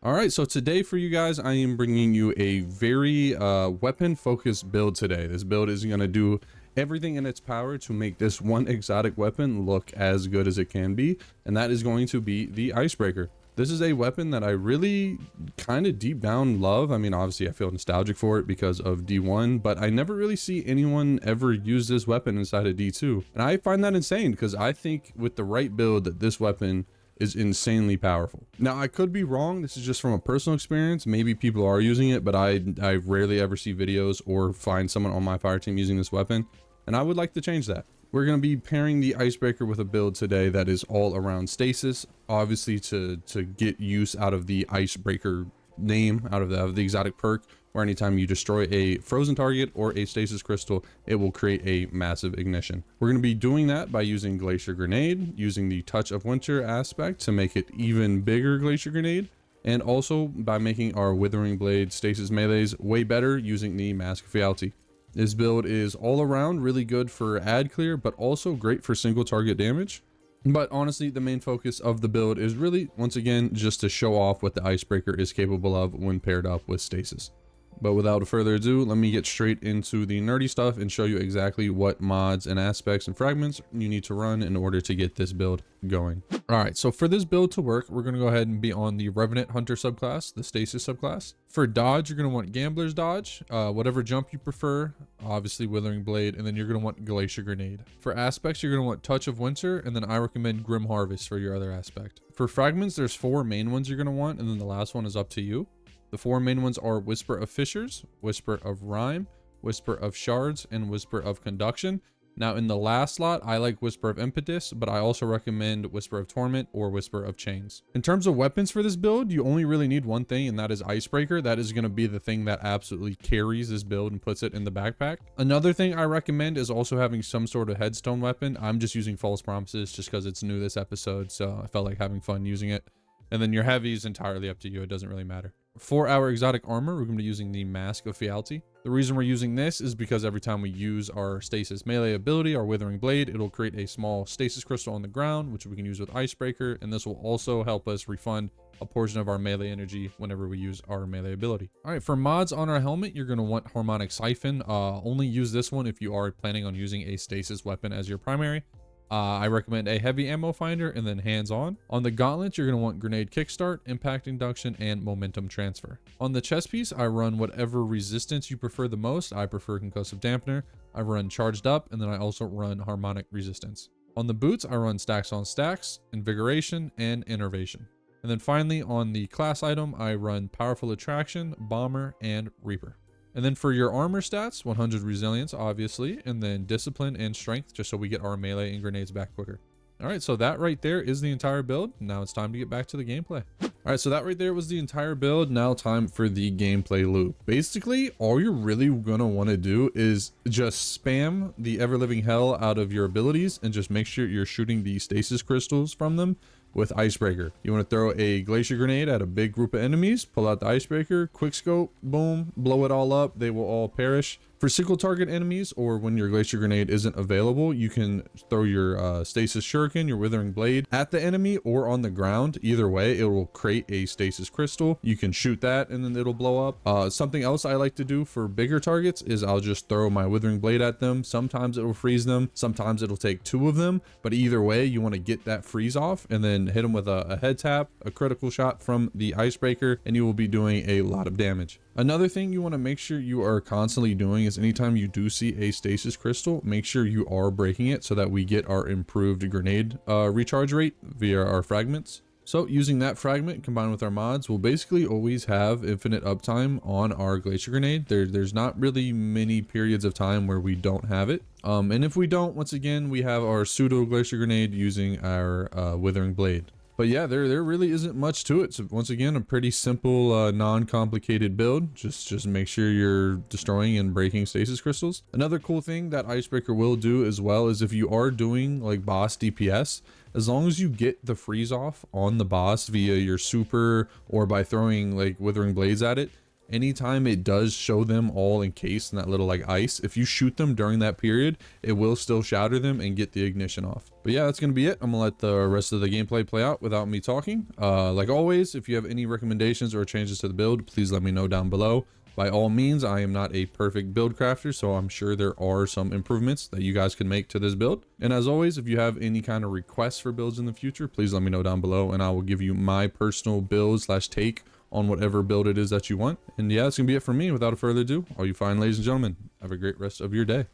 All right, so today for you guys, I am bringing you a very weapon focused build today. This build is going to do everything in its power to make this one exotic weapon look as good as it can be, and that is going to be the icebreaker. This is a weapon that I really kind of deep down love. I mean, obviously I feel nostalgic for it because of D1, but I never really see anyone ever use this weapon inside of D2. And I find that insane because I think with the right build that this weapon is insanely powerful. Now, I could be wrong. This is just from a personal experience. Maybe people are using it, but I rarely ever see videos or find someone on my fire team using this weapon. And I would like to change that. We're going to be pairing the icebreaker with a build today that is all around stasis, obviously to get use out of the icebreaker name, out of the exotic perk, where anytime you destroy a frozen target or a stasis crystal, it will create a massive ignition. We're going to be doing that by using Glacier Grenade, using the Touch of Winter aspect to make it even bigger Glacier Grenade, and also by making our Withering Blade stasis melees way better using the Mask of Fealty. This build is all around really good for ad clear, but also great for single target damage. But honestly, the main focus of the build is really, once again, just to show off what the icebreaker is capable of when paired up with stasis. But without further ado, let me get straight into the nerdy stuff and show you exactly what mods and aspects and fragments you need to run in order to get this build going. All right, so for this build to work, we're going to go ahead and be on the Revenant Hunter subclass, the Stasis subclass. For dodge, you're going to want Gambler's Dodge, whatever jump you prefer, obviously Withering Blade, and then you're going to want Glacier Grenade. For aspects, you're going to want Touch of Winter, and then I recommend Grim Harvest for your other aspect. For fragments, there's 4 main ones you're going to want, and then the last one is up to you. The 4 main ones are Whisper of Fissures, Whisper of Rhyme, Whisper of Shards, and Whisper of Conduction. Now in the last slot, I like Whisper of Impetus, but I also recommend Whisper of Torment or Whisper of Chains. In terms of weapons for this build, you only really need one thing, and that is Icebreaker. That is going to be the thing that absolutely carries this build and puts it in the backpack. Another thing I recommend is also having some sort of headstone weapon. I'm just using False Promises just because it's new this episode, so I felt like having fun using it. And then your heavy is entirely up to you. It doesn't really matter. For our exotic armor, we're going to be using the Mask of Fealty. The reason we're using this is because every time we use our stasis melee ability, our Withering Blade, it'll create a small stasis crystal on the ground, which we can use with Icebreaker, and this will also help us refund a portion of our melee energy whenever we use our melee ability. All right, for mods on our helmet, you're going to want Harmonic Siphon. Only use this one if you are planning on using a stasis weapon as your primary. I recommend a heavy ammo finder and then hands-on. On the gauntlets, you're going to want Grenade Kickstart, Impact Induction, and Momentum Transfer. On the chest piece, I run whatever resistance you prefer the most. I prefer Concussive Dampener. I run Charged Up, and then I also run Harmonic Resistance. On the boots, I run Stacks on Stacks, Invigoration, and Innervation. And then finally, on the class item, I run Powerful Attraction, Bomber, and Reaper. And then for your armor stats, 100 resilience, obviously, and then discipline and strength, just so we get our melee and grenades back quicker. All right, so that right there is the entire build. Now it's time to get back to the gameplay. All right, so that right there was the entire build. Now time for the gameplay loop. Basically, all you're really gonna wanna do is just spam the ever-living hell out of your abilities and just make sure you're shooting the stasis crystals from them with Icebreaker. You want to throw a Glacier Grenade at a big group of enemies, pull out the Icebreaker, quick scope, boom, blow it all up, they will all perish. For single target enemies, or when your Glacier Grenade isn't available, you can throw your Stasis Shuriken, your Withering Blade, at the enemy or on the ground. Either way, it will create a Stasis Crystal. You can shoot that and then it'll blow up. Something else I like to do for bigger targets is I'll just throw my Withering Blade at them. Sometimes it will freeze them, sometimes it'll take 2 of them, but either way, you want to get that freeze off and then hit them with a head tap, a critical shot from the Icebreaker, and you will be doing a lot of damage. Another thing you want to make sure you are constantly doing is anytime you do see a stasis crystal, make sure you are breaking it so that we get our improved grenade recharge rate via our fragments. So using that fragment combined with our mods, we'll basically always have infinite uptime on our Glacier Grenade. There's not really many periods of time where we don't have it. And if we don't, once again, we have our pseudo Glacier Grenade using our Withering Blade. But yeah, there really isn't much to it. So once again, a pretty simple, non-complicated build. Just make sure you're destroying and breaking stasis crystals. Another cool thing that Icebreaker will do as well is if you are doing like boss DPS, as long as you get the freeze off on the boss via your super or by throwing like Withering Blades at it, anytime it does show them all encased in that little like ice, if you shoot them during that period, it will still shatter them and get the ignition off. But yeah, that's gonna be it. I'm gonna let the rest of the gameplay play out without me talking. Like always, if you have any recommendations or changes to the build, please let me know down below. By all means, I am not a perfect build crafter, so I'm sure there are some improvements that you guys can make to this build. And as always, if you have any kind of requests for builds in the future, please let me know down below, and I will give you my personal build / take on whatever build it is that you want. And yeah, that's gonna be it for me. Without further ado, all you fine ladies and gentlemen, have a great rest of your day.